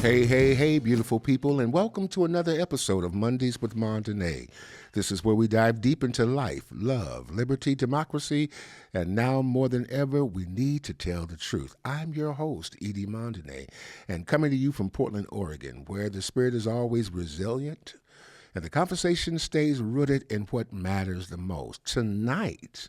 Hey, hey, hey, beautiful people, and welcome to another episode of Mondays with Mondaine. This is where we dive deep into life, love, liberty, democracy, and now more than ever, we need to tell the truth. I'm your host, Edie Mondaine, and coming to you from Portland, Oregon, where the spirit is always resilient and the conversation stays rooted in what matters the most. Tonight,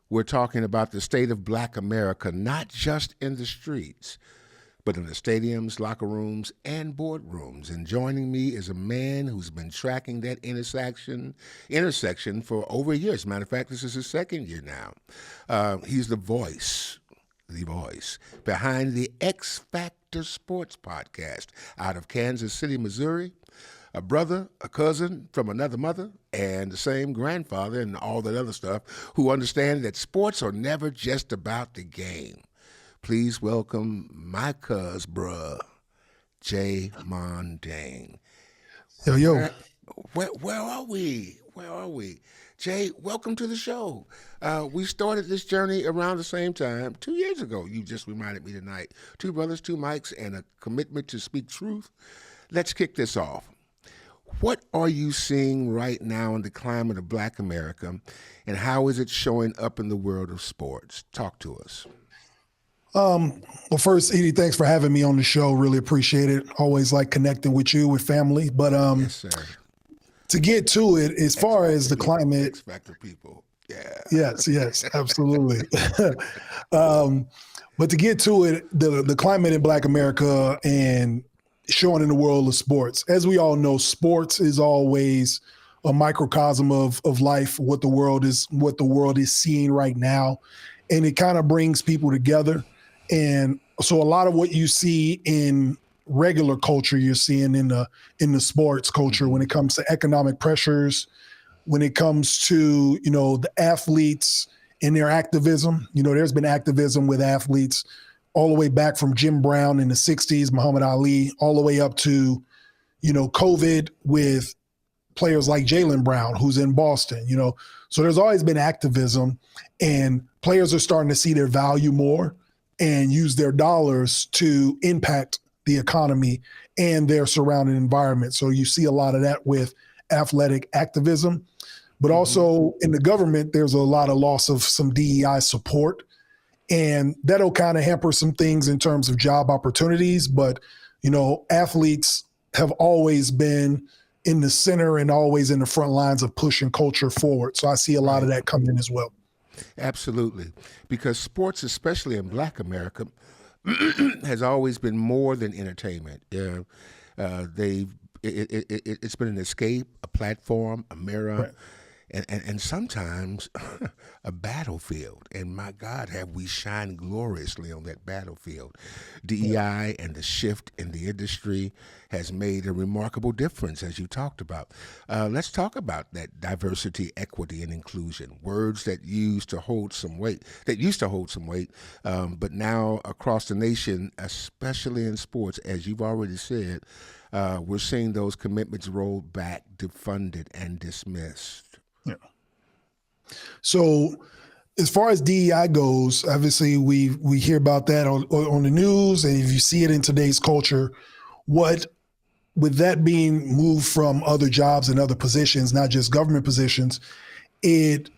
we're talking about the state of Black America, not just in the streets, but in the stadiums, locker rooms, and boardrooms. And joining me is a man who's been tracking that intersection for over a year. As a matter of fact, this is his second year now. He's the voice behind the X Factor Sports podcast out of Kansas City, Missouri. A brother, a cousin from another mother, and the same grandfather and all that other stuff, who understand that sports are never just about the game. Please welcome my bruh, Jay Mondaine. Yo. Where are we? Jay, welcome to the show. We started this journey around the same time 2 years ago. You just reminded me tonight. Two brothers, two mics, and a commitment to speak truth. Let's kick this off. What are you seeing right now in the climate of Black America, and how is it showing up in the world of sports? Talk to us. Well, first, Edie, thanks for having me on the show. Really appreciate it. Always like connecting with you, with family. But yes, sir. To get to it, as far as the climate, X Factor people, yeah. Yes, absolutely. But to get to it, the climate in Black America and showing in the world of sports. As we all know, sports is always a microcosm of life, what the world is seeing right now, and it kind of brings people together. And so a lot of what you see in regular culture, you're seeing in the sports culture when it comes to economic pressures, when it comes to, the athletes and their activism. There's been activism with athletes all the way back from Jim Brown in the 60s, Muhammad Ali, all the way up to, COVID with players like Jaylen Brown, who's in Boston, So there's always been activism, and players are starting to see their value more and use their dollars to impact the economy and their surrounding environment. So you see a lot of that with athletic activism, but also in the government, there's a lot of loss of some DEI support, and that'll kind of hamper some things in terms of job opportunities. But, athletes have always been in the center and always in the front lines of pushing culture forward. So I see a lot of that coming in as well. Absolutely. Because sports, especially in Black America, has always been more than entertainment. It's been an escape, a platform, a mirror, Right. and sometimes a battlefield. And my God, have we shined gloriously on that battlefield. DEI and the shift in the industry has made a remarkable difference, as you talked about. Let's talk about that diversity, equity, and inclusion, words that used to hold some weight, but now across the nation, especially in sports, as you've already said, we're seeing those commitments rolled back, defunded, and dismissed. Yeah. So as far as DEI goes, obviously we hear about that on the news, and if you see it in today's culture, with that being moved from other jobs and other positions, not just government positions, it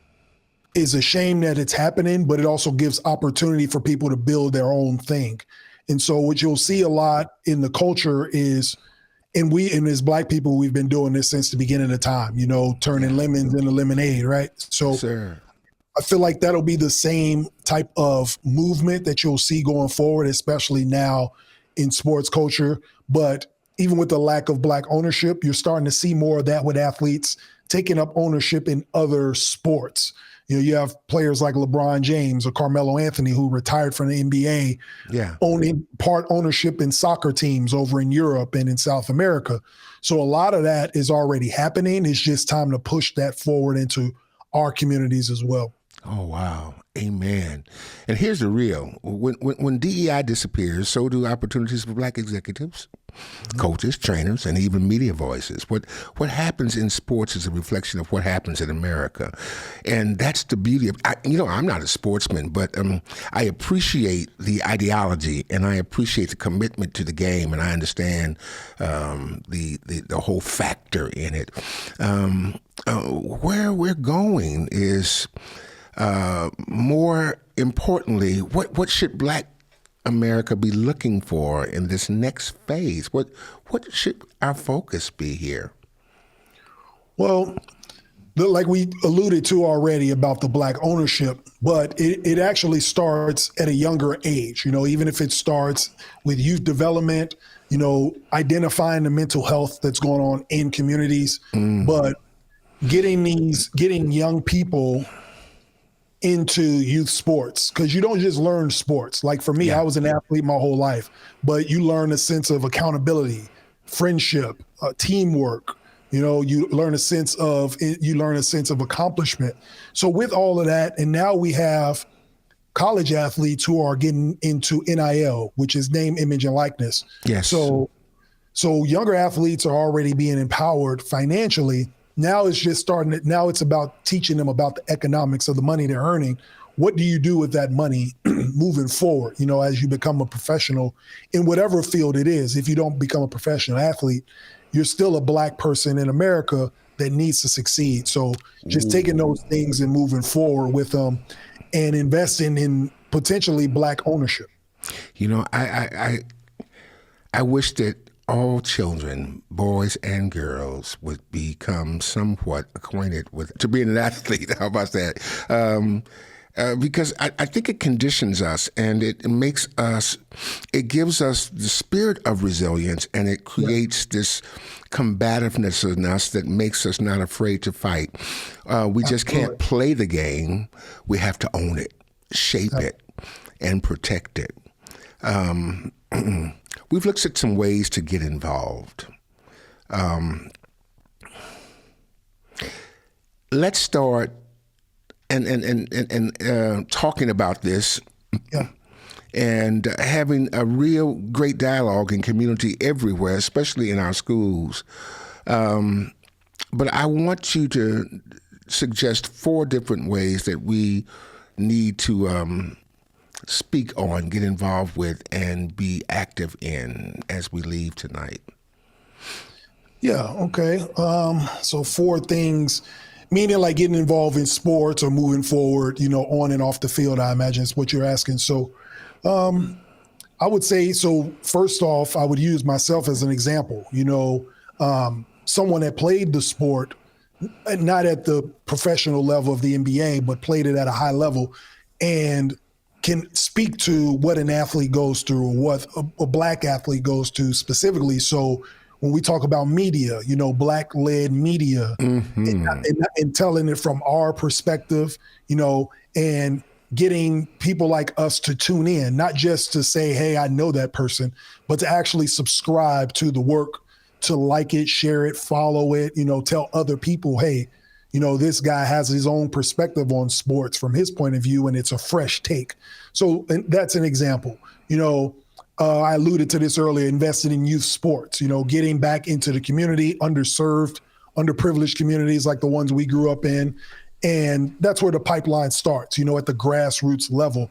is a shame that it's happening, but it also gives opportunity for people to build their own thing. And so what you'll see a lot in the culture is, and as Black people, we've been doing this since the beginning of time, turning lemons into lemonade, right? So Sir. I feel like that'll be the same type of movement that you'll see going forward, especially now in sports culture. But even with the lack of Black ownership, you're starting to see more of that with athletes taking up ownership in other sports. You have players like LeBron James or Carmelo Anthony, who retired from the NBA, owning part ownership in soccer teams over in Europe and in South America. So a lot of that is already happening. It's just time to push that forward into our communities as well. Oh, wow. Amen. And here's the real. When DEI disappears, so do opportunities for black executives, coaches, trainers, and even media voices. What happens in sports is a reflection of what happens in America. And that's the beauty of, I'm not a sportsman, but I appreciate the ideology and I appreciate the commitment to the game, and I understand the whole factor in it. Where we're going is... more importantly, what should Black America be looking for in this next phase? What should our focus be here? Well, like we alluded to already about the Black ownership, but it actually starts at a younger age, even if it starts with youth development, identifying the mental health that's going on in communities, but getting young people into youth sports, because you don't just learn sports. Like for me, I was an athlete my whole life, but you learn a sense of accountability, friendship, teamwork. You learn a sense of accomplishment. So with all of that, and now we have college athletes who are getting into NIL, which is name, image, and likeness. Yes. So younger athletes are already being empowered financially. Now it's just now it's about teaching them about the economics of the money they're earning. What do you do with that money moving forward, as you become a professional in whatever field it is? If you don't become a professional athlete, you're still a Black person in America that needs to succeed. So just taking those things and moving forward with them and investing in potentially Black ownership. I wish that all children, boys and girls, would become somewhat acquainted to being an athlete. How about that? Because I think it conditions us, and it gives us the spirit of resilience, and it creates this combativeness in us that makes us not afraid to fight. We just can't play the game. We have to own it, shape it, and protect it. We've looked at some ways to get involved. Let's start and talking about this, and having a real great dialogue in community everywhere, especially in our schools. But I want you to suggest 4 different ways that we need to speak on, get involved with, and be active in as we leave tonight. Yeah, okay. So 4 things, meaning like getting involved in sports or moving forward, on and off the field, I imagine is what you're asking. So I would say, first off, I would use myself as an example, someone that played the sport, not at the professional level of the NBA, but played it at a high level, and can speak to what an athlete goes through, what a Black athlete goes through specifically. So when we talk about media, Black-led media, and telling it from our perspective, and getting people like us to tune in, not just to say, hey, I know that person, but to actually subscribe to the work, to like it, share it, follow it, tell other people, hey, this guy has his own perspective on sports from his point of view, and it's a fresh take. So that's an example. I alluded to this earlier, invested in youth sports, getting back into the community, underserved, underprivileged communities like the ones we grew up in. And that's where the pipeline starts, at the grassroots level.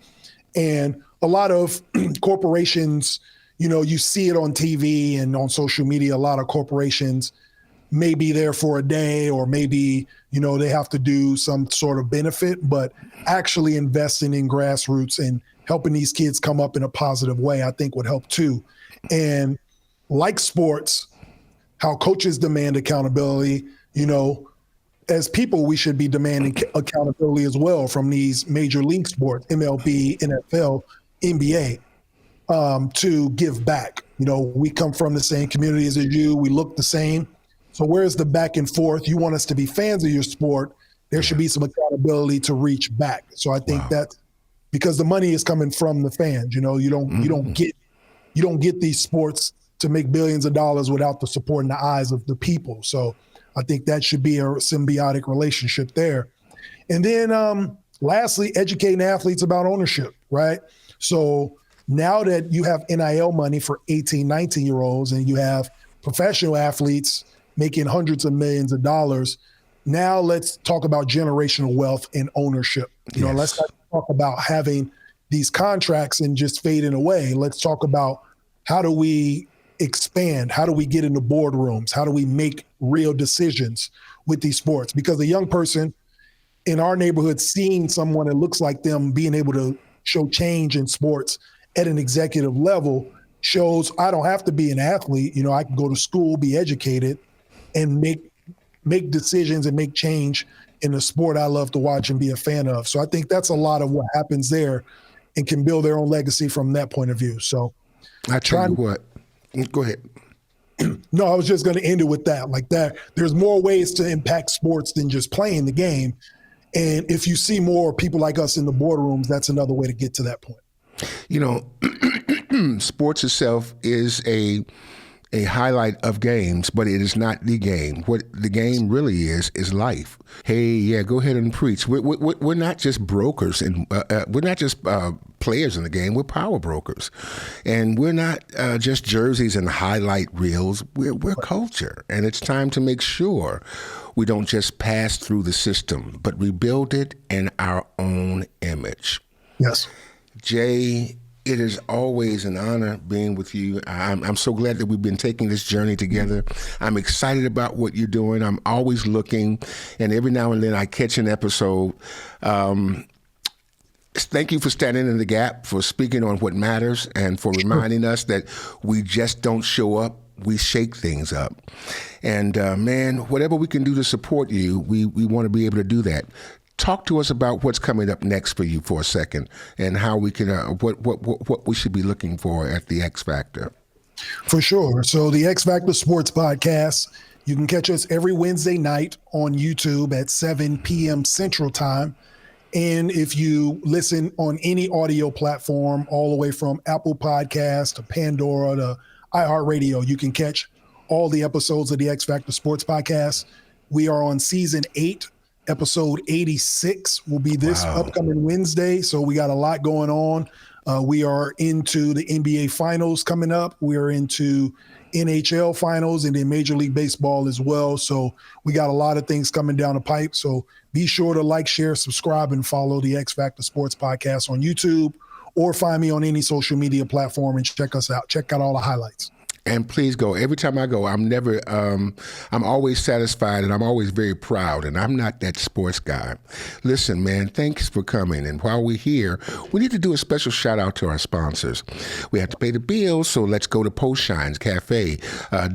And a lot of corporations, you see it on TV and on social media, a lot of corporations may be there for a day, or maybe, they have to do some sort of benefit, but actually investing in grassroots and helping these kids come up in a positive way, I think would help too. And like sports, how coaches demand accountability, as people, we should be demanding accountability as well from these major league sports, MLB, NFL, NBA, to give back. We come from the same communities as you, we look the same. So where's the back and forth? You want us to be fans of your sport. There should be some accountability to reach back. So I think that because the money is coming from the fans, you don't get these sports to make billions of dollars without the support in the eyes of the people. So I think that should be a symbiotic relationship there. And then Lastly, educating athletes about ownership, right? So now that you have NIL money for 18, 19-year-olds and you have professional athletes making hundreds of millions of dollars, now let's talk about generational wealth and ownership. Let's not talk about having these contracts and just fading away. Let's talk about how do we expand? How do we get into boardrooms? How do we make real decisions with these sports? Because a young person in our neighborhood seeing someone that looks like them being able to show change in sports at an executive level shows I don't have to be an athlete. I can go to school, be educated, and make decisions and make change in the sport I love to watch and be a fan of. So I think that's a lot of what happens there and can build their own legacy from that point of view. So I tell you what, go ahead. No, I was just going to end it with that. Like that, there's more ways to impact sports than just playing the game. And if you see more people like us in the boardrooms, that's another way to get to that point. Sports itself is a highlight of games, but it is not the game. What the game really is life. Hey, yeah, go ahead and preach. We're not just brokers, and we're not just players in the game. We're power brokers, and we're not just jerseys and highlight reels. We're culture, and it's time to make sure we don't just pass through the system, but rebuild it in our own image. Yes, Jay. It is always an honor being with you. I'm so glad that we've been taking this journey together. I'm excited about what you're doing. I'm always looking, and every now and then I catch an episode. Thank you for standing in the gap, for speaking on what matters, and for reminding us that we just don't show up. We shake things up. And man, whatever we can do to support you, we want to be able to do that. Talk to us about what's coming up next for you for a second, and how we can what we should be looking for at the X Factor. For sure. So the X Factor Sports Podcast, you can catch us every Wednesday night on YouTube at 7 p.m. Central Time. And if you listen on any audio platform, all the way from Apple Podcasts to Pandora to iHeartRadio, you can catch all the episodes of the X Factor Sports Podcast. We are on season 8. Episode 86 will be this upcoming Wednesday. So we got a lot going on. We are into the NBA finals coming up. We are into NHL finals and then Major League Baseball as well. So we got a lot of things coming down the pipe. So be sure to like, share, subscribe, and follow the X Factor Sports Podcast on YouTube, or find me on any social media platform and check us out. Check out all the highlights. And please go. Every time I go, I'm always satisfied, and I'm always very proud, and I'm not that sports guy. Listen, man, thanks for coming. And while we're here, we need to do a special shout out to our sponsors. We have to pay the bills, so let's go to Post Shines Cafe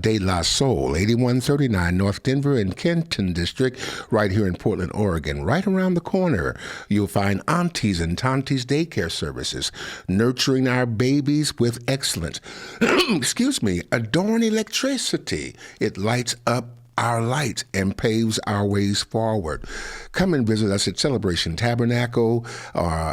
de la Soul, 8139 North Denver and Kenton District, right here in Portland, Oregon. Right around the corner, you'll find Aunties and Tanties Daycare Services, nurturing our babies with excellence. Excuse me. Adorn electricity. It lights up our light and paves our ways forward. Come and visit us at Celebration Tabernacle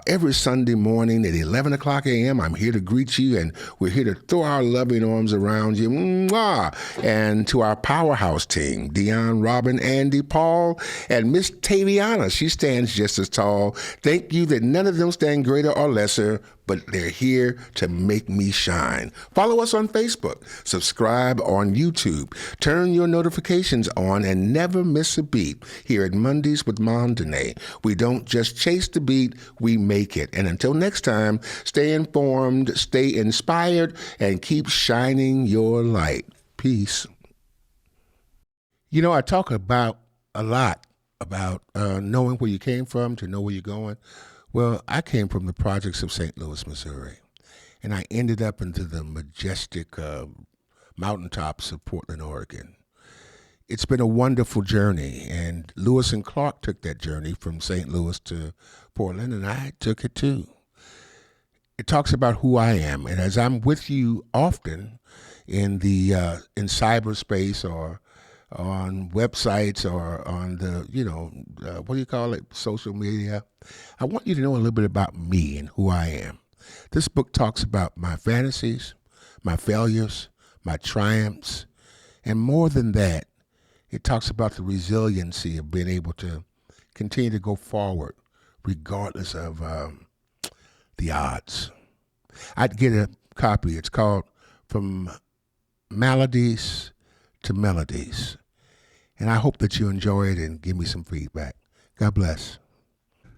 every Sunday morning at 11 o'clock a.m. I'm here to greet you, and we're here to throw our loving arms around you. Mwah! And to our powerhouse team, Dion, Robin, Andy, Paul, and Miss Taviana. She stands just as tall. Thank you that none of them stand greater or lesser, but they're here to make me shine. Follow us on Facebook. Subscribe on YouTube. Turn your notifications on and never miss a beat here at Mondays with Mondaine. We don't just chase the beat, we make it. And until next time, stay informed, stay inspired, and keep shining your light. Peace. I talk about a lot about knowing where you came from to know where you're going. Well, I came from the projects of St. Louis, Missouri, and I ended up into the majestic mountaintops of Portland, Oregon. It's been a wonderful journey, and Lewis and Clark took that journey from St. Louis to Portland, and I took it too. It talks about who I am, and as I'm with you often in cyberspace or on websites or on the, what do you call it, social media, I want you to know a little bit about me and who I am. This book talks about my fantasies, my failures, my triumphs, and more than that, it talks about the resiliency of being able to continue to go forward regardless of the odds. I'd get a copy. It's called From Maladies to Melodies. And I hope that you enjoy it and give me some feedback. God bless.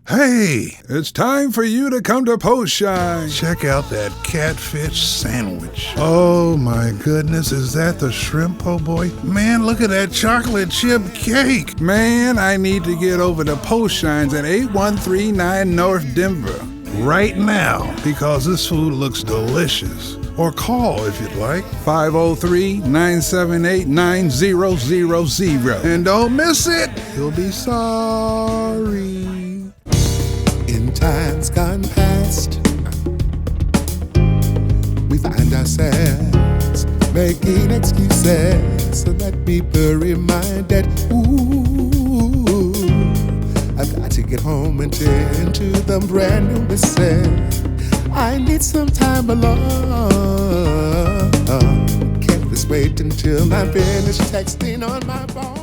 Hey, it's time for you to come to Post Shine. Check out that catfish sandwich. Oh my goodness, is that the shrimp po' boy? Man, look at that chocolate chip cake. Man, I need to get over to Post Shines at 8139 North Denver right now because this food looks delicious. Or call if you'd like, 503-978-9000. And don't miss it, you'll be sorry. In times gone past, we find ourselves making excuses so that people reminded, ooh, I've got to get home and tend to the brand new missus. I need some time alone. Can't this wait until I finish texting on my phone?